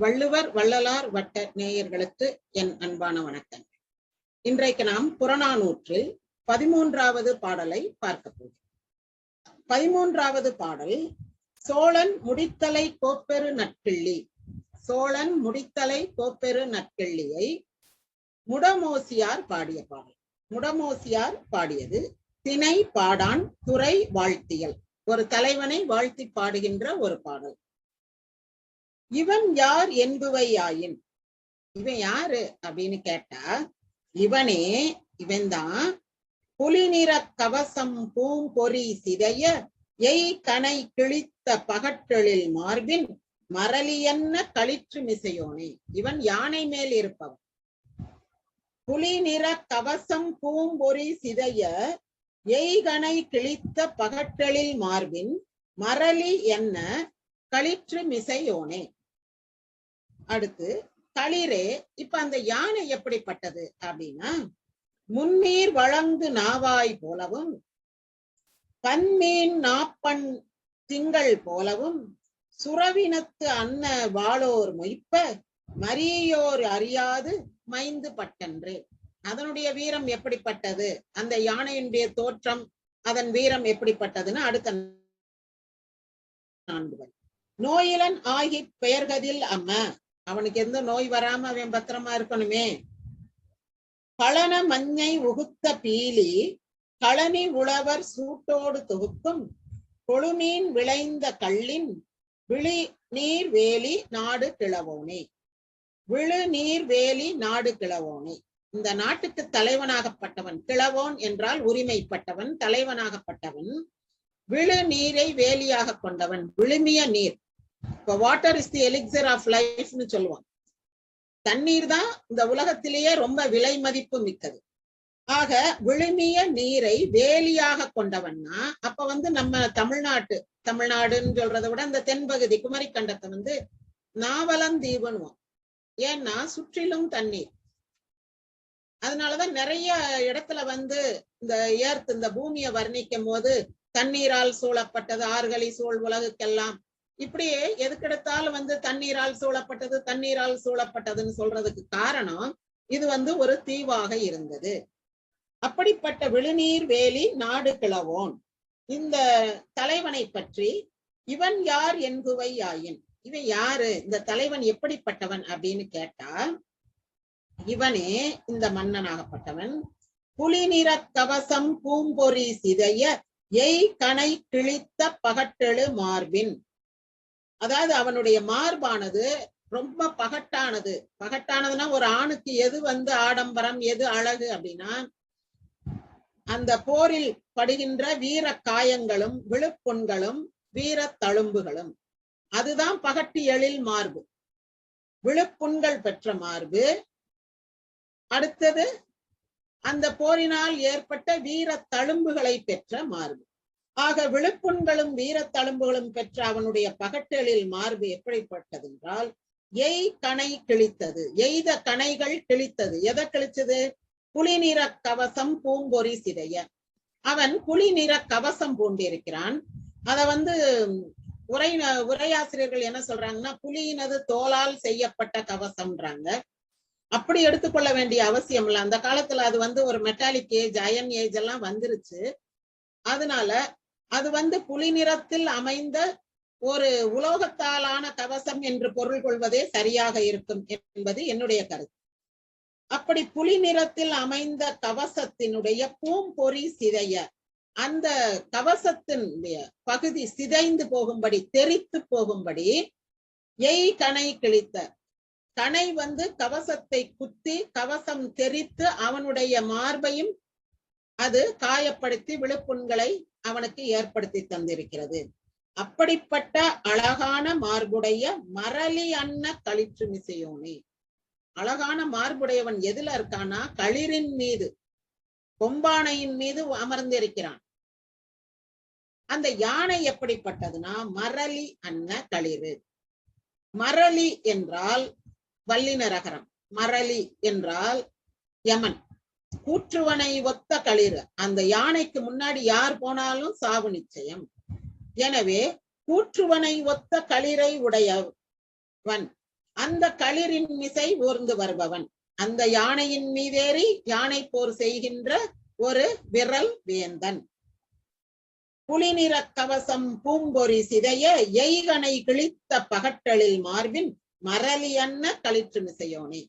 வள்ளுவர் வள்ளலார் வட்ட நேயர்களுக்கு என் அன்பான வணக்கம். இன்றைக்கு நாம் புறநானூற்றில் 13வது பாடலை பார்க்க போகிறோம். 13வது பாடல் சோழன் முடித்தலை கோப்பெரு நற்கிள்ளி. சோழன் முடித்தலை கோப்பெரு நற்கிள்ளியை முடமோசியார் பாடிய பாடல். முடமோசியார் பாடியது திணை பாடான் துறை வாழ்த்தியல். ஒரு தலைவனை வாழ்த்தி பாடுகின்ற ஒரு பாடல். இவன் யார் என்புவையாயின், இவன் யாரு அப்படின்னு கேட்டா, இவன்தான் புலி நிற கவசம் பூம்பொறி சிதைய எய் கனை கிழித்த பகட்டெழில் மார்பின் மரளியன்ன களிற்று மிசையோனே. இவன் யானை மேல் இருப்பவன். புலி நிற கவசம் பூம்பொறி சிதைய எய்கனை கிழித்த பகட்டெழில் மார்பின் மரளி என்ன களிற்று மிசையோனே. அடுத்து களிரே. இப்ப அந்த யானை எப்படிப்பட்டது அப்படின்னா, முன்னீர் வழங்கு நாவாய் போலவும் பன்மீன் நாப்பன் திங்கள் போலவும் சுரவினத்து அன்ன வாளோர் மொய்ப்ப மரியோர் அறியாது மைந்து பட்டன்று. அதனுடைய வீரம் எப்படிப்பட்டது, அந்த யானையினுடைய தோற்றம், அதன் வீரம் எப்படிப்பட்டதுன்னு அடுத்த 4 நோயிலன் ஆகி பெயர்கதில் அம்ம. அவனுக்கு எந்த நோய் வராம அவன் பத்திரமா இருக்கணுமே. பழன மஞ்சை உகுத்த பீலி களனி உழவர் சூட்டோடு தொகுக்கும் கொழுமீன் விளைந்த கள்ளின் விழி நீர் வேலி நாடு கிழவோனே. விழு நீர் வேலி நாடு கிழவோனே. இந்த நாட்டுக்கு தலைவனாகப்பட்டவன். கிழவோன் என்றால் உரிமைப்பட்டவன், தலைவனாகப்பட்டவன். விழு நீரை வேலியாக கொண்டவன், விழுமிய நீர். இப்ப water is the elixir of லைஃப்னு சொல்லுவான். தண்ணீர் தான் இந்த உலகத்திலேயே ரொம்ப விலை மதிப்பு மிக்கது. ஆக விழுமிய நீரை வேலியாக கொண்டவன்னா, அப்ப நம்ம தமிழ்நாடுன்னு சொல்றதை விட இந்த தென்பகுதி குமரிக்கண்டத்தை நாவலந்தீவுன்னுவோம். ஏன்னா சுற்றிலும் தண்ணீர். அதனாலதான் நிறைய இடத்துல இந்த பூமியை வர்ணிக்கும் போது தண்ணீரால் சூழப்பட்டது, ஆறுகளி சூழ் உலகுக்கெல்லாம், இப்படியே எதுக்கெடுத்தாலும் தண்ணீரால் சூழப்பட்டதுன்னு சொல்றதுக்கு காரணம் இது ஒரு தீவாக இருந்தது. அப்படிப்பட்ட விழுநீர் வேலி நாடு கிழவோன் இந்த தலைவனை பற்றி இவன் யார் என்புவை ஆயின், இவன் யாரு, இந்த தலைவன் எப்படிப்பட்டவன் அப்படின்னு கேட்டா, இவனே இந்த மன்னனாகப்பட்டவன் புலி நிற கவசம் பூம்பொறி சிதைய எய் கனை கிழித்த பகட்டெழு மார்பின். அதாவது அவனுடைய மார்பானது ரொம்ப பகட்டானது. பகட்டானதுன்னா ஒரு ஆணுக்கு எது ஆடம்பரம், எது அழகு அப்படின்னா, அந்த போரில் படுகின்ற வீர காயங்களும் விழுப்புண்களும் வீர தழும்புகளும், அதுதான் பகட்டு எழில் மார்பு. விழுப்புண்கள் பெற்ற மார்பு. அடுத்தது அந்த போரினால் ஏற்பட்ட வீர தழும்புகளை பெற்ற மார்பு. ஆக விழுப்புண்களும் வீர தழும்புகளும் பெற்ற அவனுடைய பகட்டெழில் மார்பு எப்படிப்பட்டது என்றால், எய் கனை கிழித்தது. எய்த கணைகள் கிழித்தது. எதை கிழிச்சது? புலி நிற கவசம் பூம்பொறி சிதைய. அவன் புலி நிற கவசம் பூண்டிருக்கிறான். அத உரையாசிரியர்கள் என்ன சொல்றாங்கன்னா, புலியினது தோலால் செய்யப்பட்ட கவசம்ன்றாங்க. அப்படி எடுத்துக்கொள்ள வேண்டிய அவசியம் இல்லை. அந்த காலத்துல அது ஒரு மெட்டாலிக் ஏஜ், அயன் ஏஜ் எல்லாம் வந்துருச்சு. அதனால அது புலி நிறத்தில் அமைந்த ஒரு உலோகத்தாலான கவசம் என்று பொருள் கொள்வதே சரியாக இருக்கும் என்பது என்னுடைய கருத்து. அப்படி புலி நிறத்தில் அமைந்த கவசத்தினுடைய பூம்பொறி சிதைய, அந்த கவசத்தினுடைய பகுதி சிதைந்து போகும்படி, தெரித்து போகும்படி எய் கனை கிழித்த. கனை கவசத்தை குத்தி கவசம் தெரித்து அவனுடைய மார்பையும் அது காயப்படுத்தி விழுப்புண்களை அவனுக்கு ஏற்படுத்தி தந்திருக்கிறது. அப்படிப்பட்ட அழகான மார்புடைய மரளி அன்ன களிற்று மிசையோனே. அழகான மார்புடையவன் எதுல இருக்கானா, களிரின் மீது, கொம்பானையின் மீது அமர்ந்திருக்கிறான். அந்த யானை எப்படிப்பட்டதுன்னா, மரளி அன்ன களிறு. மரளி என்றால் வல்லினரகரம், மரளி என்றால் யமன். கூற்றுவனை ஒத்த களிறு. அந்த யானைக்கு முன்னாடி யார் போனாலும் சாவு நிச்சயம். எனவே கூற்றுவனை ஒத்த களிரை உடையவன் அந்த களிரின் மிசை ஊர்ந்து வருபவன். அந்த யானையின் மீதேறி யானை போர் செய்கின்ற ஒரு விரல் வேந்தன். புலிநிற கவசம் பூம்பொறி சிதைய எய்கனை கிழித்த பகட்டலில் மார்பின் மரலியன்ன களிற்று மிசையோனே.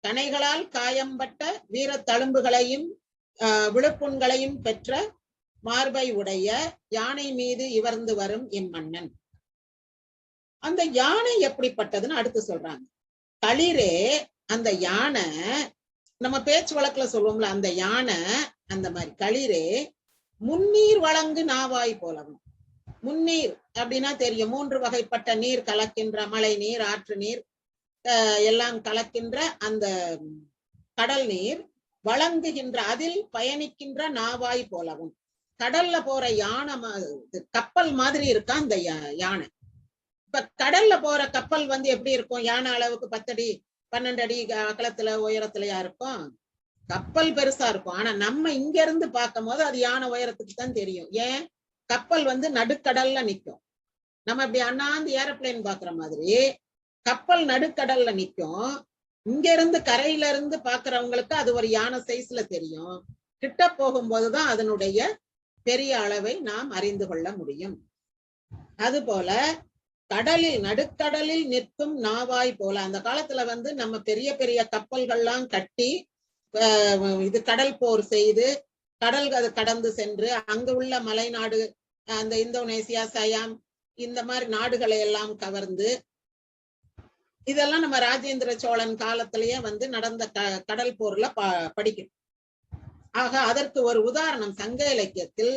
கணைகளால் காயம்பட்ட வீர தழும்புகளையும் விழுப்புண்களையும் பெற்ற மார்பை உடைய யானை மீது இவர்ந்து வரும் இம்மன்னன். அந்த யானை எப்படிப்பட்டதுன்னு அடுத்து சொல்றாங்க. களிரே, அந்த யானை, நம்ம பேச்சு வழக்குல சொல்லுவோம்ல, அந்த யானை அந்த மாதிரி களிரே முன்னீர் வழங்கு நாவாய் போலவும். முன்னீர் அப்படின்னா தெரியும், 3 வகைப்பட்ட நீர் கலக்கின்ற, மழை நீர், ஆற்று நீர் எல்லாம் கலக்கின்ற அந்த கடல் நீர் வழங்குகின்ற, அதில் பயணிக்கின்ற நாவாய் போலவும். கடல்ல போற யானை கப்பல் மாதிரி இருக்கா அந்த யானை. இப்ப கடல்ல போற கப்பல் வந்து எப்படி இருக்கும்? யானை அளவுக்கு 10 அடி 12 அடி அகலத்துல உயரத்துலயா இருக்கும்? கப்பல் பெருசா இருக்கும். ஆனா நம்ம இங்க இருந்து பார்க்கும் போது அது யானை உயரத்துக்கு தான் தெரியும். ஏன்? கப்பல் வந்து நடுக்கடல்ல நிக்கும். நம்ம இப்படி அண்ணாந்து ஏரோப்ளேன் பாக்குற மாதிரி கப்பல் நடுக்கடல்ல நிக்கும். இங்க இருந்து கரையில இருந்து பாக்குறவங்களுக்கு அது ஒரு யானை சைஸ்ல தெரியும். கிட்ட போகும்போதுதான் அதனுடைய பெரிய அளவை நாம் அறிந்து கொள்ள முடியும். அதுபோல கடலில், நடுக்கடலில் நிற்கும் நாவாய் போல, அந்த காலத்துல வந்து நம்ம பெரிய பெரிய கப்பல்கள்லாம் கட்டி இது கடல் போர் செய்து கடல் கடந்து சென்று அங்கு உள்ள மலைநாடு, அந்த இந்தோனேசியா, சயாம், இந்த மாதிரி நாடுகளை எல்லாம் கவர்ந்து, இதெல்லாம் நம்ம ராஜேந்திர சோழன் காலத்திலேயே வந்து நடந்த கடல் போர்ல படிக்கும். ஆக அதற்கு ஒரு உதாரணம் சங்க இலக்கியத்தில்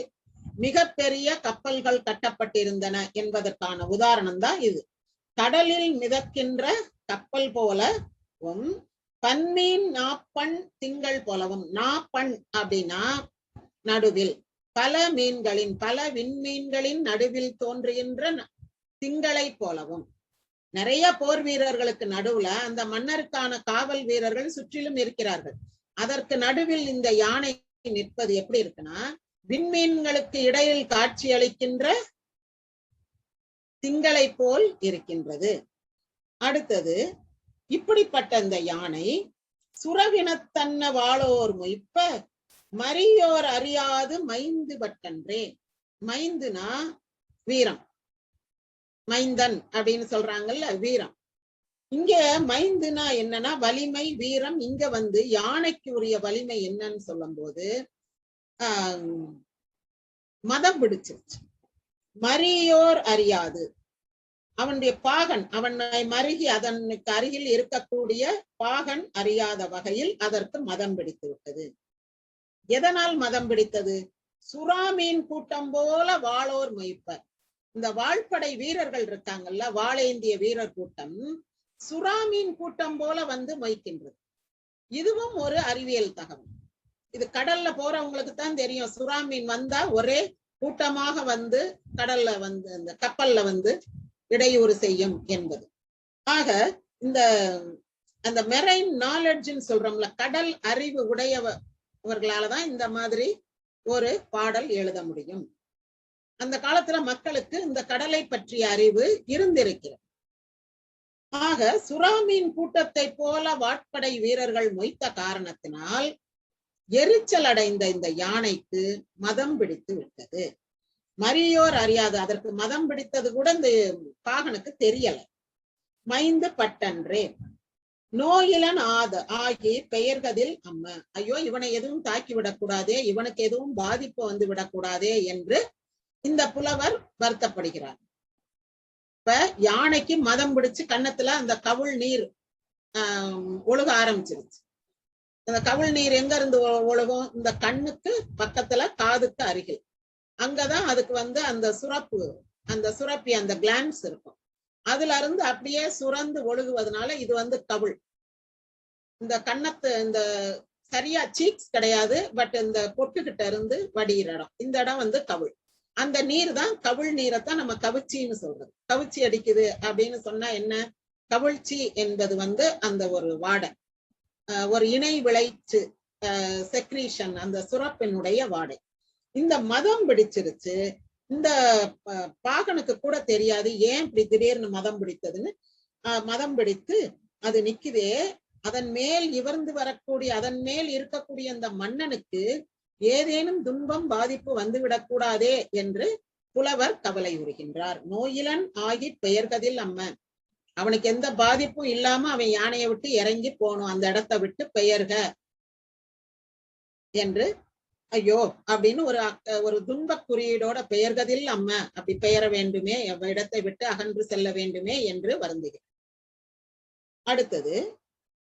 மிகப்பெரிய கப்பல்கள் கட்டப்பட்டிருந்தன என்பதற்கான உதாரணம் தான் இது. கடலில் மிதக்கின்ற கப்பல் போலவும் பன்மீன் நாப்பண் திங்கள் போலவும். நாப்பண் அப்படின்னா நடுவில், பல மீன்களின், பல விண்மீன்களின் நடுவில் தோன்றுகின்ற திங்களை போலவும். நிறைய போர் வீரர்களுக்கு நடுவுல அந்த மன்னருக்கான காவல் வீரர்கள் சுற்றிலும் இருக்கிறார்கள். அதற்கு நடுவில் இந்த யானை நிற்பது எப்படி இருக்குன்னா, விண்மீன்களுக்கு இடையில் காட்சி அளிக்கின்ற திங்களை போல் இருக்கின்றது. அடுத்தது, இப்படிப்பட்ட இந்த யானை சுரவினத்தன்ன வாளோர் மொய்ப்ப மரியோர் அறியாது மைந்து பட்டன்றே. மைந்துனா வீரம், மைந்தன் அப்படின்னு சொல்றாங்கல்ல, வீரம். இங்க மைந்துனா என்னன்னா வலிமை, வீரம். இங்க வந்து யானைக்கு உரிய வலிமை என்னன்னு சொல்லும் போது மதம் பிடிச்சிருச்சு. மரியோர் அறியாது, அவனுடைய பாகன், அவனை மருகி அதனுக்கு அருகில் இருக்கக்கூடிய பாகன் அறியாத வகையில் அதற்கு மதம் பிடித்து விட்டது. எதனால் மதம் பிடித்தது? சுறாமீன் கூட்டம் போல வாளோர் மொய்ப்பர். இந்த வாழ்படை வீரர்கள் இருக்காங்கல்ல, வாளேந்திய வீரர் கூட்டம் சுறாமீன் கூட்டம் போல வந்து மொய்க்கின்றது. இதுவும் ஒரு அறிவியல் தகவல். இது கடல்ல போறவங்களுக்கு தான் தெரியும். சுறாமீன் வந்தா ஒரே கூட்டமாக வந்து கடல்ல வந்து அந்த கப்பல்ல வந்து இடையூறு செய்யும் என்பது. ஆக இந்த அந்த மெரைன் நாலெட்ஜ்ன்னு சொல்றோம்ல, கடல் அறிவு உடையவர்களாலதான் இந்த மாதிரி ஒரு பாடல் எழுத முடியும். அந்த காலத்துல மக்களுக்கு இந்த கடலை பற்றிய அறிவு இருந்திருக்கிறது. ஆக சுறாமீன் கூட்டத்தை போல வாட்படை வீரர்கள் மொய்த்த காரணத்தினால் எரிச்சல் அடைந்த இந்த யானைக்கு மதம் பிடித்து விட்டது. மரியோர் அறியாது, அதற்கு மதம் பிடித்தது கூட இந்த பாகனுக்கு தெரியல. மைந்து பட்டன்றே நோயிலன் ஆகி பெயர்கதில் அம்ம. ஐயோ, இவனை எதுவும் தாக்கி விடக்கூடாதே, இவனுக்கு எதுவும் பாதிப்பு வந்து விடக்கூடாதே என்று இந்த புலவர் வருத்தப்படுகிறார். இப்ப யானைக்கு மதம் பிடிச்சு கன்னத்துல அந்த கவுள் நீர் ஒழுக ஆரம்பிச்சிருச்சு. அந்த கவுள் நீர் எங்க இருந்து ஒழுகும்? இந்த கண்ணுக்கு பக்கத்துல, காதுக்கு அருகில். அங்கதான் அதுக்கு வந்து அந்த சுரப்பி அந்த கிளான்ஸ் இருக்கும். அதுல இருந்து அப்படியே சுரந்து ஒழுகுவதனால இது வந்து கவுள். இந்த கன்னத்து இந்த சரியா சீக்ஸ் கிடையாது, பட் இந்த பொட்டுக்கிட்ட இருந்து வடிகிற இடம், இந்த இடம் வந்து கவுள். அந்த நீர் தான் கவுள் நீரைத்தான் நம்ம கவிச்சின்னு சொல்றது. கவிச்சி அடிக்குது அப்படின்னு சொன்னா என்ன? கவிழ்ச்சி என்பது வந்து அந்த ஒரு வாடை, ஒரு இணை விளைச்சு செக்ரீஷன், அந்த சுரப்பினுடைய வாடை. இந்த மதம் பிடிச்சிருச்சு. இந்த பாகனுக்கு கூட தெரியாது ஏன் இப்படி திடீர்னு மதம் பிடித்ததுன்னு. மதம் பிடித்து அது நிக்குதே, அதன் மேல் இவர்ந்து வரக்கூடிய, அதன் மேல் இருக்கக்கூடிய அந்த மன்னனுக்கு ஏதேனும் துன்பம் பாதிப்பு வந்துவிடக்கூடாதே என்று புலவர் கவலை உறுகின்றார். நோயிலன் ஆகி பெயர்கதில் அம்ம, அவனுக்கு எந்த பாதிப்பும் இல்லாம அவன் யானையை விட்டு இறங்கி போகணும், அந்த இடத்தை விட்டு பெயர்க என்று, ஐயோ அப்படின்னு ஒரு துன்ப குறியீடோட பெயர்கதில் அம்ம, அப்படி பெயர வேண்டுமே, இடத்தை விட்டு அகன்று செல்ல வேண்டுமே என்று வருந்துகிறார். அடுத்தது,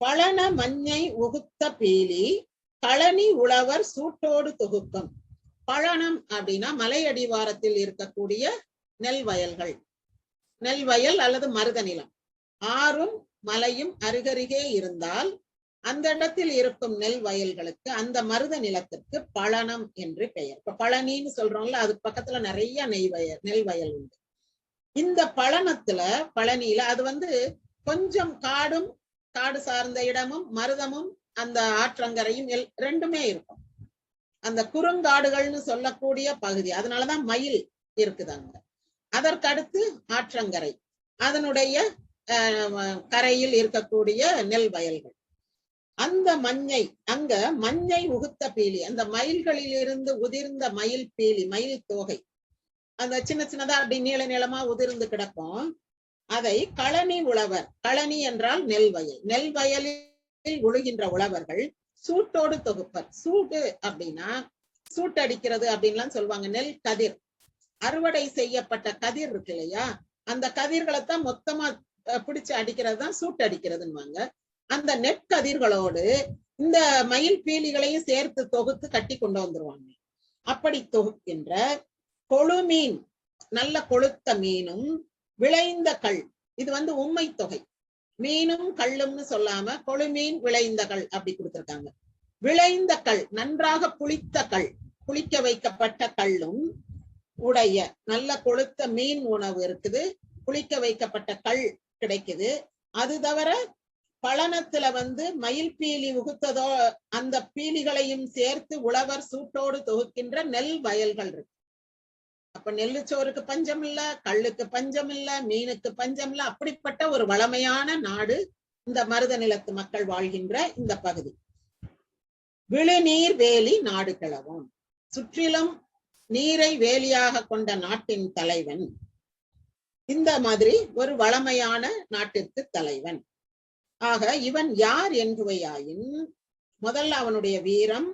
பழன மஞ்சை உகுத்த பீலி களனி உழவர் சூட்டோடு தொகுக்கும். பழனம் அப்படின்னா மலையடிவாரத்தில் இருக்கக்கூடிய நெல் வயல்கள், நெல் வயல் அல்லது மருத நிலம். ஆறும் மலையும் அருகருகே இருந்தால் அந்த இடத்தில் இருக்கும் நெல் வயல்களுக்கு, அந்த மருத நிலத்திற்கு பழனம் என்று பெயர். இப்ப பழனின்னு சொல்றோம்ல, அது பக்கத்துல நிறைய நெல் வயல் உண்டு. இந்த பழனத்துல, பழனியில அது கொஞ்சம் காடு சார்ந்த இடமும் மருதமும் அந்த ஆற்றங்கரையும் ரெண்டுமே இருக்கும். அந்த குறுங்காடுகள்னு சொல்லக்கூடிய பகுதி, அதனாலதான் மயில் இருக்குது அங்க. அதற்கடுத்து ஆற்றங்கரை, அதனுடைய கரையில் இருக்கக்கூடிய நெல் வயல்கள். அந்த அங்க மஞ்சை உகுத்த பீலி, அந்த மயில்களிலிருந்து உதிர்ந்த மயில் பீலி, மயில் தோகை, அந்த சின்ன சின்னதா அப்படி நீள நீளமா உதிர்ந்து கிடக்கும். அதை களனி உழவர், களனி என்றால் நெல் வயல், நெல் வயலில் உழுகின்ற உழவர்கள் சூட்டோடு தொகுப்பர். சூடு அப்படின்னா சூட்டடிக்கிறது அப்படின்லாம் சொல்லுவாங்க. நெல் கதிர், அறுவடை செய்யப்பட்ட கதிர் இருக்கு இல்லையா, அந்த கதிர்களைத்தான் மொத்தமா பிடிச்சு அடிக்கிறது தான் சூட்டு அடிக்கிறதுன்னு. அந்த நெற்கதிர்களோடு இந்த மயில் பீலிகளையும் சேர்த்து தொகுத்து கட்டி கொண்டு வந்துருவாங்க. அப்படி தொகுக்கின்ற கொழுமீன், நல்ல கொழுத்த மீனும் விளைந்த கள், இது உண்மை தொகை. மீனும் கள்ளும்னு சொல்லாம கொழுமீன் விளைந்த கள் அப்படி கொடுத்திருக்காங்க. விளைந்த கள், நன்றாக புளித்த கள், புளிக்க வைக்கப்பட்ட கள்ளும் உடைய நல்ல கொழுத்த மீன் உணவு இருக்குது, புளிக்க வைக்கப்பட்ட கள் கிடைக்குது. அது தவிர பழனத்துல மயில் பீலி உகுத்ததோ அந்த பீலிகளையும் சேர்த்து உழவர் சூட்டோடு தொகுக்கின்ற நெல் வயல்கள் இருக்கு. அப்ப நெல்லுச்சோறுக்கு பஞ்சம் இல்ல, கள்ளுக்கு பஞ்சம் இல்ல, மீனுக்கு பஞ்சம் இல்ல. அப்படிப்பட்ட ஒரு வளமையான நாடு இந்த மருத நிலத்து மக்கள் வாழ்கின்ற இந்த பகுதி. விழுநீர் வேலி நாடு கிளவும், சுற்றிலும் நீரை வேலியாக கொண்ட நாட்டின் தலைவன். இந்த மாதிரி ஒரு வளமையான நாட்டிற்கு தலைவன். ஆக இவன் யார் என்றுவையாயின், முதல்ல அவனுடைய வீரம்,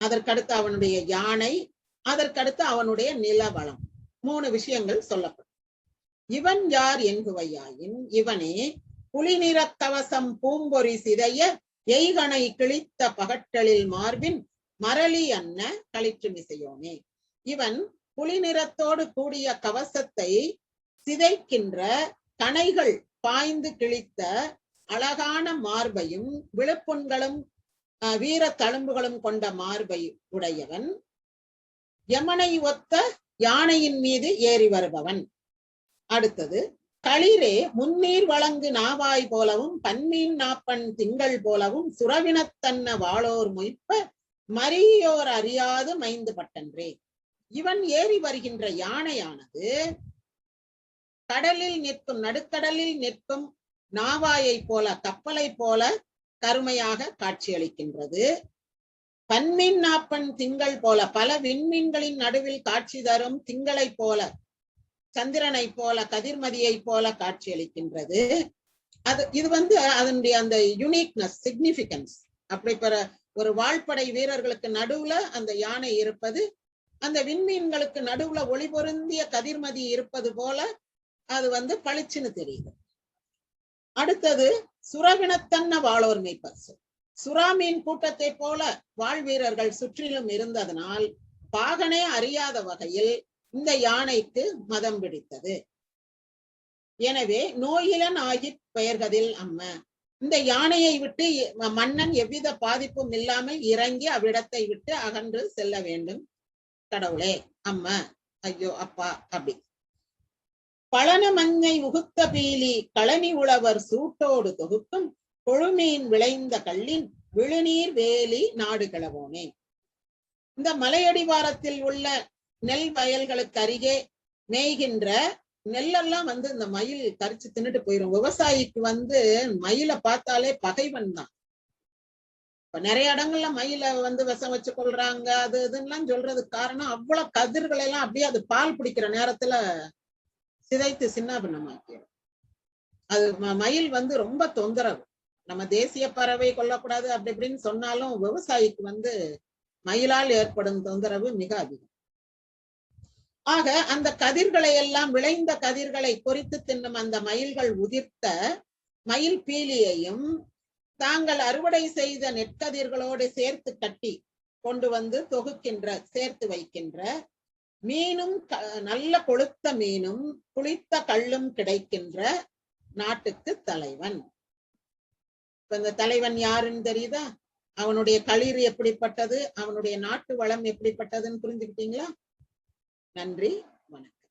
அதற்கடுத்து அவனுடைய யானை, அதற்கடுத்து அவனுடைய நிலவளம், 3 விஷயங்கள் சொல்லப்படும். இவன் யார் என்றுவையாயின், இவனே புலிநிற கவசம் பூம்பொறி சிதைய எய்கனை கிழித்த பகட்டலில் மார்பின் மரளி அன்ன களிற்று மிசையோனே. இவன் புலிநிறத்தோடு கூடிய கவசத்தை சிதைக்கின்ற கணைகள் பாய்ந்து கிழித்த அழகான மார்பையும் விழுப்புண்களும் வீர தழும்புகளும் கொண்ட மார்பை உடையவன், யமனை ஒத்த யானையின் மீது ஏறி வருபவன். அடுத்தது, களிரே முன்னீர் வழங்கு நாவாய் போலவும் பன்மீன் நாப்பன் திங்கள் போலவும் சுரவினத்தன்ன வாளோர் மொய்ப்ப மரியோர் அறியாது மைந்து பட்டன்றே. இவன் ஏறி வருகின்ற யானையானது கடலில் நிற்கும், நடுக்கடலில் நிற்கும் நாவாயை போல, கப்பலை போல கருமையாக காட்சியளிக்கின்றது. பன்மீன் நாப்பன் திங்கள் போல, பல விண்மீன்களின் நடுவில் காட்சி தரும் திங்களை போல, சந்திரனை போல, கதிர்மதியை போல காட்சியளிக்கின்றது. இது அதனுடைய அந்த யூனிக்னஸ், சிக்னிபிகன்ஸ். அப்படி ஒரு வாழ்படை வீரர்களுக்கு நடுவுல அந்த யானை இருப்பது, அந்த விண்மீன்களுக்கு நடுவுல ஒளி பொருந்திய கதிர்மதி இருப்பது போல அது பளிச்சுன்னு தெரியுது. அடுத்தது, சுரவினத்தன்ன வாளோர் மேய்ப்பர். சுறாமீன் கூட்டத்தை போல வாழ்வீரர்கள் சுற்றிலும் இருந்ததனால் பாகனே அறியாத வகையில் இந்த யானைக்கு மதம் பிடித்தது. எனவே நோயிலன் ஆகி பெயர்கதில் அம்ம, இந்த யானையை விட்டு மன்னன் எவ்வித பாதிப்பும் இல்லாமல் இறங்கி அவ்விடத்தை விட்டு அகன்று செல்ல வேண்டும். கடவுளே, அம்மா, ஐயோ, அப்பா, அப்படி. பழன மஞ்சை உகுத்த பீலி களனி உழவர் சூட்டோடு தொகுக்கும் கொழுமீன் விளைந்த கள்ளின் விழுநீர் வேலி நாடு கிளவோனே. இந்த மலையடிவாரத்தில் உள்ள நெல் வயல்களுக்கு அருகே மேய்கின்ற நெல்லெல்லாம் வந்து இந்த மயில் கரிச்சு தின்னுட்டு போயிரும். விவசாயிக்கு வந்து மயிலை பார்த்தாலே பகைவன் தான். இப்ப நிறைய இடங்கள்ல மயில வந்து விஷம் வச்சு கொள்றாங்க, அது இதுன்னு சொல்றதுக்கு காரணம் அவ்வளவு கதிர்களை எல்லாம் அப்படியே அது பால் பிடிக்கிற நேரத்துல சிதைத்து சின்னாபின்னமாக்கிடும். அது மயில் வந்து ரொம்ப தொந்தரவு. நம்ம தேசிய பறவை கொல்லக்கூடாது அப்படி இப்படின்னு சொன்னாலும் விவசாயிக்கு வந்து மயிலால் ஏற்படும் தொந்தரவு மிக அதிகம். ஆக அந்த கதிர்களை எல்லாம், விளைந்த கதிர்களை பொறித்து தின்னும் அந்த மயில்கள் உதிர்த்த மயில் பீலியையும் தாங்கள் அறுவடை செய்த நெற்கதிர்களோடு சேர்த்து கட்டி கொண்டு வந்து தொகுக்கின்ற, சேர்த்து வைக்கின்ற மீனும், நல்ல கொளுத்த மீனும் குளித்த கள்ளும் கிடைக்கின்ற நாட்டுக்கு தலைவன். இப்ப இந்த தலைவன் யாருன்னு தெரியுதா? அவனுடைய களிர் எப்படிப்பட்டது, அவனுடைய நாட்டு வளம் எப்படிப்பட்டதுன்னு புரிஞ்சுக்கிட்டீங்களா? நன்றி, வணக்கம்.